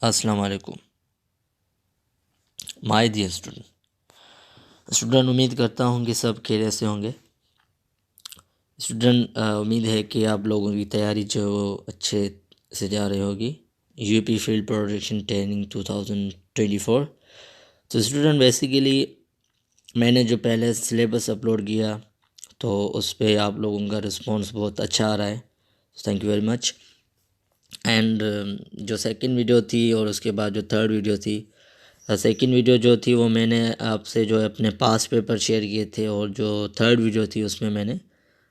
अस्सलाम वालेकुम my dear student, उम्मीद करता हूँ कि सब खैरियत से होंगे। स्टूडेंट, उम्मीद है कि आप लोगों की तैयारी जो अच्छे से जा रही होगी। UP field protection training 2024। तो स्टूडेंट, बेसिकली मैंने जो पहले सिलेबस अपलोड किया तो उस पर आप लोगों का रिस्पांस बहुत अच्छा आ रहा है। Thank you very much. And जो सेकंड वीडियो थी और उसके बाद जो थर्ड वीडियो थी, सेकंड वीडियो जो थी वो मैंने आपसे जो है अपने पास पेपर शेयर किए थे, और जो थर्ड वीडियो थी उसमें मैंने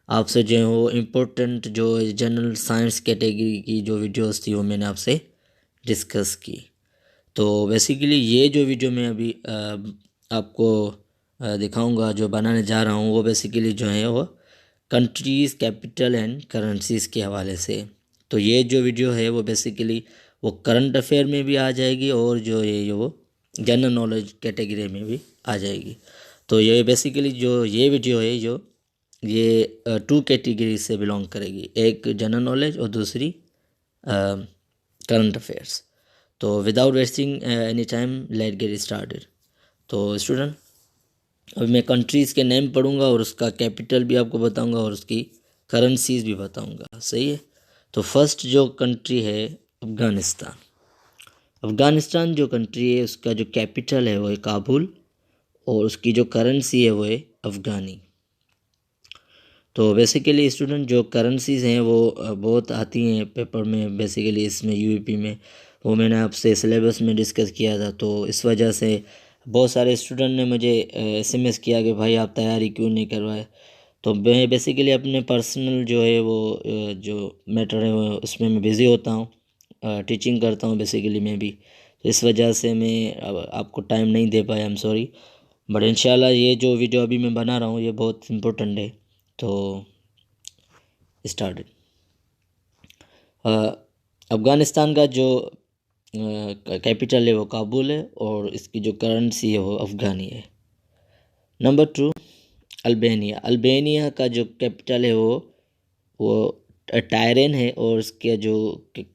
आपसे जो है वो इम्पोर्टेंट जो जनरल साइंस कैटेगरी की जो वीडियोस थी वो मैंने आपसे डिस्कस की। तो बेसिकली ये जो वीडियो मैं अभी आपको दिखाऊंगा, जो बनाने जा रहा हूँ, वो बेसिकली जो है वो कंट्रीज़ कैपिटल एंड करेंसीज़ के हवाले से। तो ये जो वीडियो है वो बेसिकली वो करंट अफेयर में भी आ जाएगी और जो वो जनरल नॉलेज कैटेगरी में भी आ जाएगी। तो ये बेसिकली जो ये वीडियो है जो ये टू कैटेगरी से बिलोंग करेगी, एक जनरल नॉलेज और दूसरी करंट अफेयर्स। तो without wasting any time let get started. तो स्टूडेंट, अभी मैं कंट्रीज़ के नेम पढ़ूंगा और उसका कैपिटल भी आपको बताऊंगा और उसकी करेंसीज भी बताऊंगा, सही है। तो फर्स्ट जो कंट्री है अफ़गानिस्तान। अफ़गानिस्तान जो कंट्री है उसका जो कैपिटल है वो है काबुल और उसकी जो करेंसी है वो है अफ़गानी। तो बेसिकली स्टूडेंट, जो करेंसीज़ हैं वो बहुत आती हैं पेपर में, बेसिकली इसमें यूपी में, वो मैंने आपसे सिलेबस में डिस्कस किया था। तो इस वजह से बहुत सारे स्टूडेंट ने मुझे एसएमएस किया कि भाई आप तैयारी क्यों नहीं करवाए। तो मैं बेसिकली अपने पर्सनल जो है वो जो मैटर है वो उसमें मैं बिज़ी होता हूँ, टीचिंग करता हूँ बेसिकली मैं भी। तो इस वजह से मैं अब आपको टाइम नहीं दे पाया, आई एम सॉरी। बट इंशाल्लाह ये जो वीडियो अभी मैं बना रहा हूँ ये बहुत इम्पोर्टेंट है। तो स्टार्टेड। अफ़गानिस्तान का जो कैपिटल है वो काबुल है और इसकी जो करेंसी है वो अफ़गानी है। Number 2, Albania. अल्बानिया का जो कैपिटल है वो टायरन है और इसके जो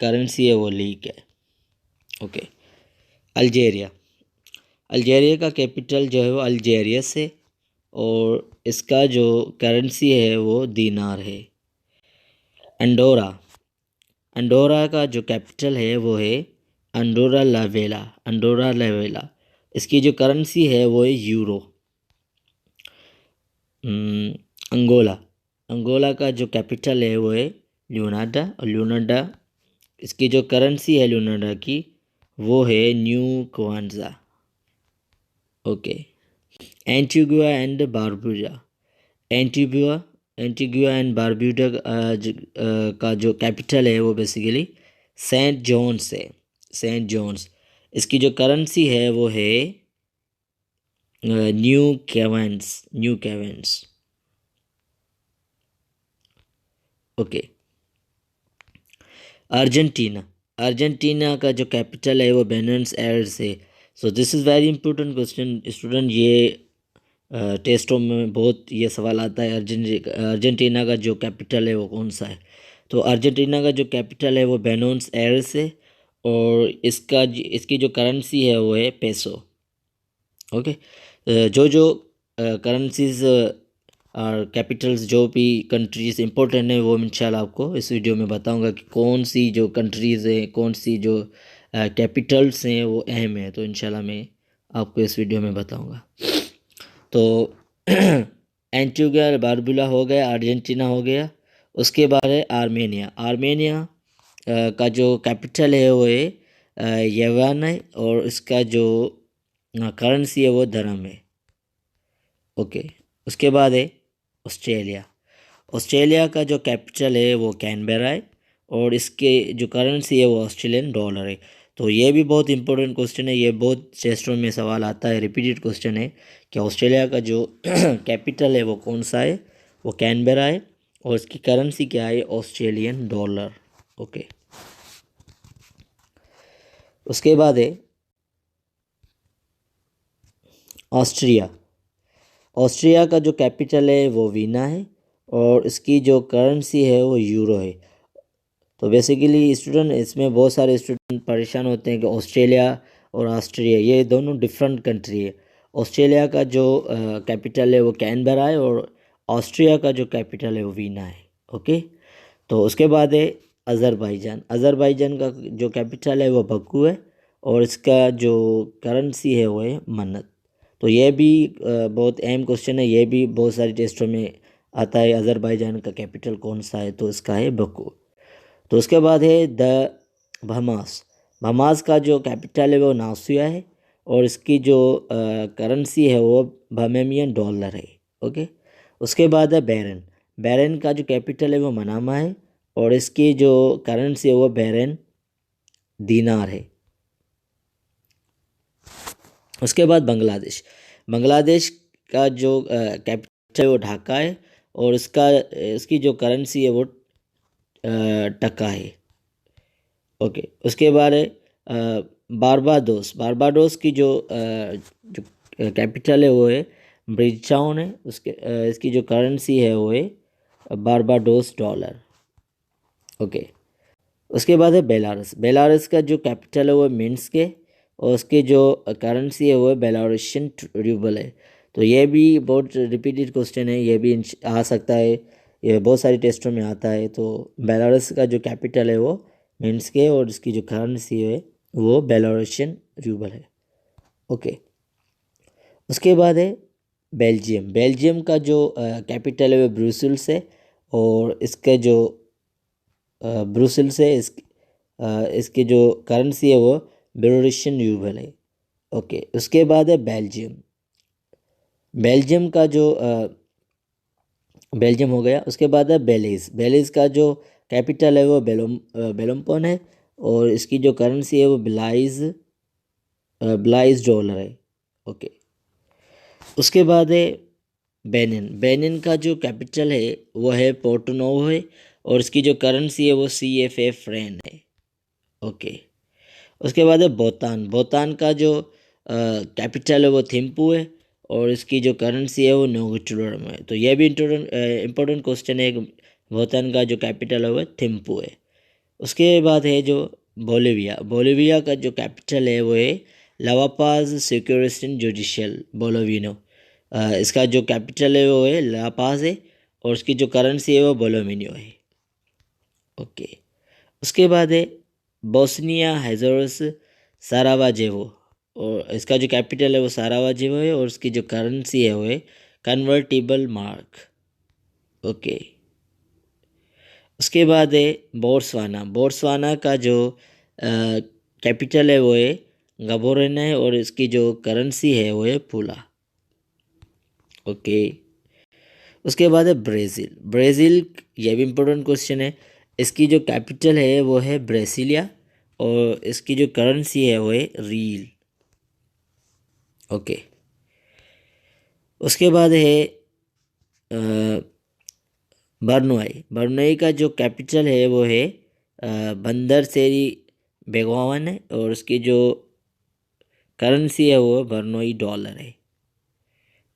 करेंसी है वो लीक है। ओके। अल्जीरिया। अल्जीरिया का कैपिटल जो है वो अल्जीरियस है और इसका जो करेंसी है वो दीनार है। अंडोरा। अंडोरा का जो कैपिटल है वो है अंडोरा ला वेला। अंडोरा ला वेला। इसकी जो करेंसी है वो है यूरो। अंगोला। अंगोला का जो कैपिटल है वो है ल्यूनाडा और ल्यूनाडा इसकी जो करेंसी है ल्यूनाडा की वो है new kwanza. Okay. Antigua and Barbuda. Antigua Antigua and Barbuda का जो कैपिटल है वो बेसिकली सेंट जॉन्स है। Saint John's. इसकी जो करेंसी है वो है न्यू कैवेंस। न्यू कैवेंस। ओके। अर्जेंटीना। अर्जेंटीना का जो कैपिटल है वो बेनस एयर्स है। So this is very important question student. ये टेस्टों में बहुत ये सवाल आता है, अर्जेंटीना का जो कैपिटल है वो कौन सा है। तो अर्जेंटीना का जो कैपिटल है वो बेनोस एयर्स है और इसकी जो करेंसी है वो है पेसो। ओके। जो जो करेंसीज और कैपिटल्स जो भी कंट्रीज़ इंपॉर्टेंट है वो इंशाल्लाह आपको इस वीडियो में बताऊंगा कि कौन सी जो कंट्रीज़ हैं, कौन सी जो कैपिटल्स हैं वो अहम है। तो इंशाल्लाह मैं आपको इस वीडियो में बताऊंगा। तो एंटीगुआ बारबुला हो गया, अर्जेंटीना हो गया। उसके बाद है आर्मेनिया। आर्मेनिया का जो कैपिटल है वो है यवन है और इसका जो करेंसी है वो दरम है। ओके। उसके बाद है ऑस्ट्रेलिया। ऑस्ट्रेलिया का जो कैपिटल है वो कैनबेरा है और इसके जो करेंसी है वो ऑस्ट्रेलियन डॉलर है। तो ये भी बहुत इंपॉर्टेंट क्वेश्चन है, ये बहुत टेस्टों में सवाल आता है, रिपीटेड क्वेश्चन है कि ऑस्ट्रेलिया का जो कैपिटल है वो कौन सा है। वो कैनबेरा है और इसकी करेंसी क्या है, ऑस्ट्रेलियन डॉलर। ओके। उसके बाद है ऑस्ट्रिया। ऑस्ट्रिया का जो कैपिटल है वो वीना है और इसकी जो करेंसी है वो यूरो है। तो बेसिकली स्टूडेंट इसमें बहुत सारे स्टूडेंट परेशान होते हैं कि ऑस्ट्रेलिया और ऑस्ट्रिया ये दोनों डिफरेंट कंट्री है। ऑस्ट्रेलिया का जो कैपिटल है वो कैनबरा है और ऑस्ट्रिया का जो कैपिटल है वो वीना है। ओके, तो उसके बाद है अज़रबैजान। अज़रबैजान का जो कैपिटल है वो बकू है और इसका जो करेंसी है वो है मन्नत। तो ये भी बहुत अहम क्वेश्चन है, ये भी बहुत सारे टेस्टों में आता है। अज़रबैजान का कैपिटल कौन सा है, तो इसका है बकू। तो उसके बाद है द बहामास। बहामास का जो कैपिटल है वो नासिया है और इसकी जो करेंसी है वो बहमेनियन डॉलर है। ओके, उसके बाद है बहरीन। बहरीन का जो कैपिटल है वो मनामा है और इसकी जो करेंसी है वो बहरीन दीनार है। उसके बाद बांग्लादेश। बांग्लादेश का जो कैपिटल है वो ढाका है और इसकी जो करेंसी है वो टका है। ओके, उसके बाद है बारबाडोस। बारबाडोस की जो कैपिटल है वो है ब्रिजटाउन है। इसकी जो करेंसी है वो है बारबाडोस डॉलर। ओके, उसके बाद है बेलारस। बेलारस का जो कैपिटल है वो मिन्स्क है और उसकी जो करेंसी है वो बेलारूशियन रूबल है। तो ये भी बहुत रिपीटेड क्वेश्चन है, ये भी आ सकता है, ये बहुत सारे टेस्टों में आता है। तो बेलारस का जो कैपिटल है वो मिन्स्क है और इसकी जो करेंसी है वो बेलारूशियन रूबल है। ओके, उसके बाद है बेल्जियम। बेल्जियम का जो कैपिटल है वो ब्रुसेल्स है और इसका जो ब्रुसेल्स है इसकी जो करेंसी है वो बेलारूशियन रूबल है। ओके, उसके बाद है बेल्जियम। बेल्जियम का जो बेल्जियम हो गया। उसके बाद है बेलीज़। बेलीज़ का जो कैपिटल है वो बेलमपोन है और इसकी जो करेंसी है वो ब्लाइज डॉलर है। ओके, उसके बाद है बेनिन। बेनिन का जो कैपिटल है वो है पोर्टो नोवो है और इसकी जो करेंसी है वो CFA फ्रैन है। ओके, उसके बाद है भूटान। भूटान का जो कैपिटल है वो थिम्पू है और इसकी जो करेंसी है वो नोगुचुलरम है। तो ये भी इम्पोर्टेंट क्वेश्चन है कि भूटान का जो कैपिटल है वो थिम्पू है। उसके बाद है जो बोलिविया। बोलिविया का जो कैपिटल है वो है लापाज सिक्योरिस्टन जुडिशियल बोलोविनो। इसका जो कैपिटल है वो है लापाज है और उसकी जो करेंसी है वो बोलोमिनियो है। ओके, उसके बाद है बोस्निया हेज़रोस सारावाजेवो और इसका जो कैपिटल है वो सारावाजेवो है और उसकी जो करेंसी है वो है कन्वर्टिबल मार्क। ओके, उसके बाद है बोट्सवाना। बोट्सवाना का जो कैपिटल है वो है गाबोरेना है और इसकी जो करेंसी है वो है पुला। ओके, उसके बाद है ब्राज़ील। ब्राज़ील ये भी इम्पोर्टेंट क्वेश्चन है। इसकी जो कैपिटल है वो है ब्रासिलिया और इसकी जो करेंसी है वो है रील। ओके, उसके बाद है बर्नोई। बर्नोई का जो कैपिटल है वो है बंदर सेरी बेगवान है और उसकी जो करेंसी है वो बर्नोई डॉलर है।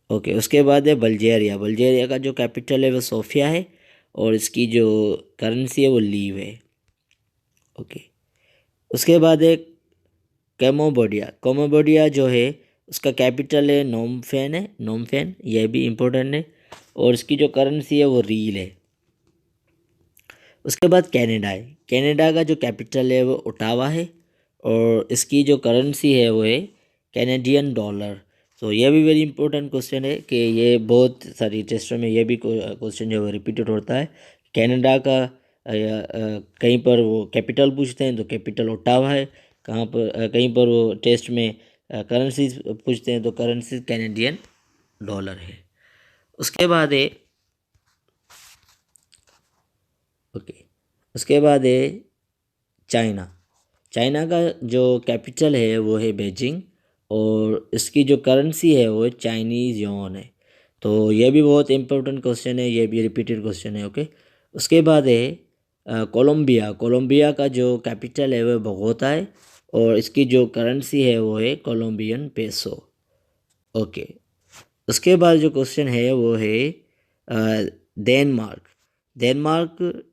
ओके, उसके बाद है बल्गेरिया। बल्गेरिया का जो कैपिटल है वो सोफिया है और इसकी जो करेंसी है वो लीव है। ओके, उसके बाद है कैमोबोडिया। कैमोबोडिया जो है उसका कैपिटल है नोमफेन है। नोमफेन ये भी इम्पोर्टेंट है और इसकी जो करेंसी है वो रील है। उसके बाद कनाडा है। कनाडा का जो कैपिटल है वो ओटावा है और इसकी जो करेंसी है वो है कैनेडियन डॉलर। तो ये भी वेरी इंपॉर्टेंट क्वेश्चन है कि ये बहुत सारी टेस्टों में ये भी क्वेश्चन जो है रिपीटेड होता है। कनाडा का कहीं पर वो कैपिटल पूछते हैं तो कैपिटल ओटावा है, कहाँ पर कहीं पर वो टेस्ट में करेंसीज पूछते हैं तो करेंसी कैनेडियन डॉलर है। उसके बाद है ओके, उसके बाद है चाइना। चाइना का जो कैपिटल है वो है बीजिंग और इसकी जो करेंसी है वो चाइनीज़ योन है। तो ये भी बहुत इंपॉर्टेंट क्वेश्चन है, ये भी रिपीटेड क्वेश्चन है। ओके, उसके बाद है कोलंबिया। कोलंबिया का जो कैपिटल है वो बोगोता है और इसकी जो करेंसी है वो है कोलंबियन पेसो। ओके, उसके बाद जो क्वेश्चन है वो है डेनमार्क। डेनमार्क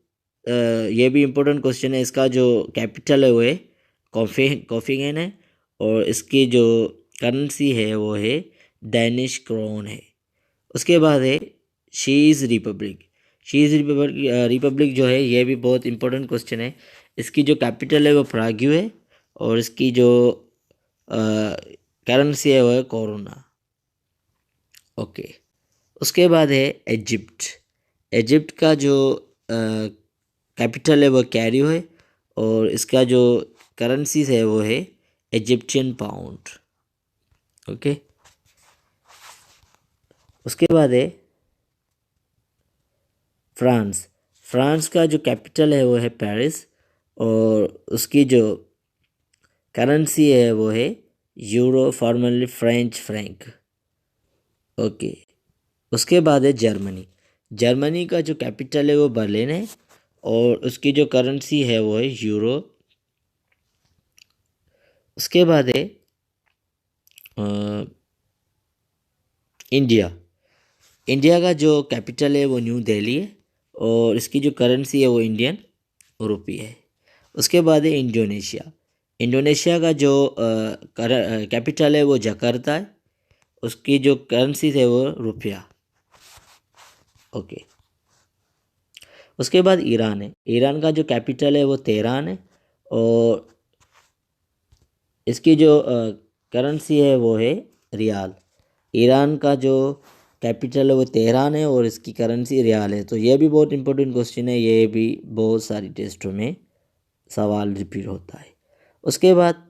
ये भी इम्पोर्टेंट क्वेश्चन है, इसका जो कैपिटल है वो है कॉफिंगेन है, और इसकी जो करेंसी है वो है डैनिश क्रोन है। उसके बाद है शीज़ रिपब्लिक। शीज़ रिपब्लिक जो है ये भी बहुत इंपॉर्टेंट क्वेश्चन है। इसकी जो कैपिटल है वो प्राग्यू है, और इसकी जो करेंसी है वो है कोरोना। ओके, उसके बाद है इजिप्ट। इजिप्ट का जो कैपिटल है वो कैरियो है, और इसका जो करेंसी है वो है इजिप्शियन पाउंड। ओके, उसके बाद है फ्रांस। फ्रांस का जो कैपिटल है वो है पेरिस, और उसकी जो करेंसी है वो है euro, formally French Frank. Okay, उसके बाद है जर्मनी। जर्मनी का जो कैपिटल है वो बर्लिन है, और उसकी जो करेंसी है वो है यूरो। उसके बाद है इंडिया। इंडिया का जो कैपिटल है वो न्यू दिल्ली है, और इसकी जो करेंसी है वो इंडियन रुपी है। उसके बाद है इंडोनेशिया। इंडोनेशिया का जो कैपिटल है वो जकार्ता है, उसकी जो करेंसी है वो रुपया। ओके, उसके बाद ईरान है। ईरान का जो कैपिटल है वो तेहरान है, और इसकी जो करेंसी है वो है रियाल। ईरान का जो कैपिटल है वो तेहरान है, और इसकी करेंसी रियाल है। तो ये भी बहुत इंपॉर्टेंट क्वेश्चन है, ये भी बहुत सारी टेस्टों में सवाल रिपीट होता है। उसके बाद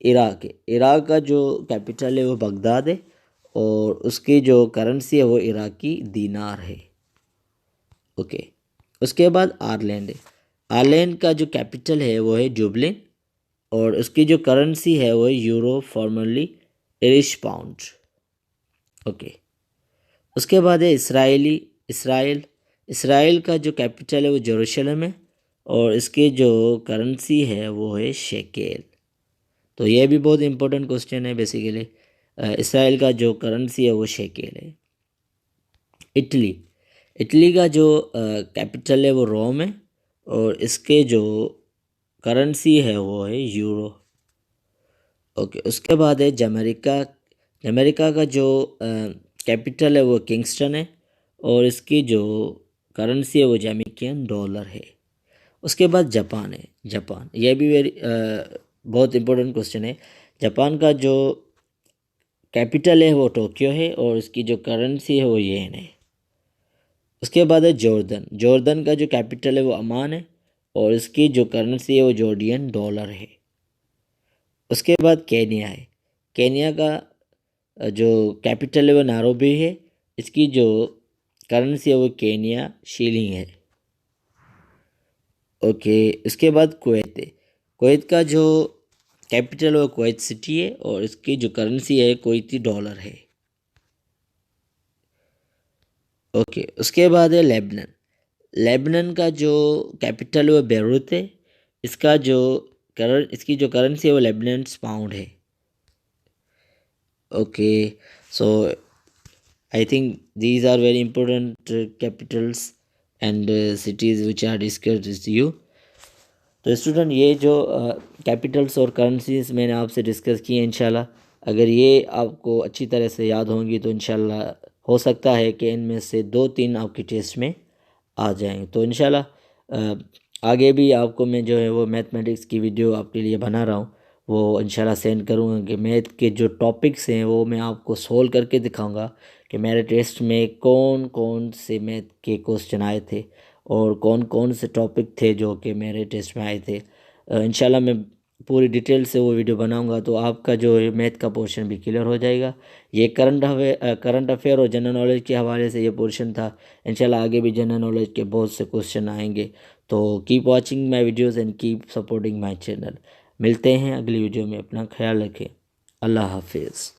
इराक है। इराक का जो कैपिटल है वो बगदाद है, और उसकी जो करेंसी है वो इराकी दीनार है। ओके, उसके बाद आयरलैंड है। आयरलैंड का जो कैपिटल है वो है जुबलिन, और उसकी जो करेंसी है वो है euro, formally Irish pound. Okay, उसके बाद है इसराइल। इसराइल का जो कैपिटल है वो जेरूशलम है, और इसकी जो करेंसी है वो है शेकेल। तो ये भी बहुत इंपॉर्टेंट क्वेश्चन है बेसिकली। इसराइल का जो करेंसी है वो शेकेल है। इटली। इटली का जो कैपिटल है वो रोम है, और इसके जो करेंसी है वो है यूरो। ओके, उसके बाद है जमैका। जमैका का जो कैपिटल है वो किंगस्टन है, और इसकी जो करेंसी है वो जैमेकियन डॉलर है। उसके बाद जापान है। जापान, ये भी बहुत इंपॉर्टेंट क्वेश्चन है। जापान का जो कैपिटल है वो टोक्यो है, और इसकी जो करेंसी है वो येन है। उसके बाद है जॉर्डन। जॉर्डन का जो कैपिटल है वो अमान है, और इसकी जो करेंसी है वो जॉर्डियन डॉलर है। उसके बाद केन्या है। केन्या का जो कैपिटल है वो नायरोबी है, इसकी जो करेंसी है वो केन्या शिलिंग है। ओके, उसके बाद कुवैत है। कुवैत का जो कैपिटल है वो कुवैत सिटी है, और इसकी जो करेंसी है कुवैती डॉलर है। ओके, उसके बाद है लेबनान। लेबनान का जो कैपिटल है वो बेरूत है, इसकी जो करेंसी है वो लेबनान पाउंड है। Okay, so I think these are very important capitals and cities which are discussed with you. तो स्टूडेंट, ये जो कैपिटल्स और करेंसीज मैंने आपसे डिस्कस किए हैं, इंशाल्लाह अगर ये आपको अच्छी तरह से याद होंगी तो इंशाल्लाह हो सकता है कि इनमें से 2-3 आपकी टेस्ट में आ जाएं। तो इंशाल्लाह आगे भी आपको मैं जो है वो मैथमेटिक्स की वीडियो आपके लिए बना रहा हूँ, वो इंशाल्लाह सेंड करूँगा कि मैथ के जो टॉपिक्स हैं वो मैं आपको सोल्व करके दिखाऊंगा कि मेरे टेस्ट में कौन कौन से मैथ के क्वेश्चन आए थे, और कौन कौन से टॉपिक थे जो कि मेरे टेस्ट में आए थे। इंशाल्लाह मैं पूरी डिटेल से वो वीडियो बनाऊंगा, तो आपका जो है मैथ का पोर्शन भी क्लियर हो जाएगा। ये करंट अफेयर और जनरल नॉलेज के हवाले से ये पोर्शन था। इंशाल्लाह आगे भी जनरल नॉलेज के बहुत से क्वेश्चन आएंगे। तो keep watching my videos and keep supporting my channel. मिलते हैं अगली वीडियो में, अपना ख्याल रखें। अल्लाह हाफिज़।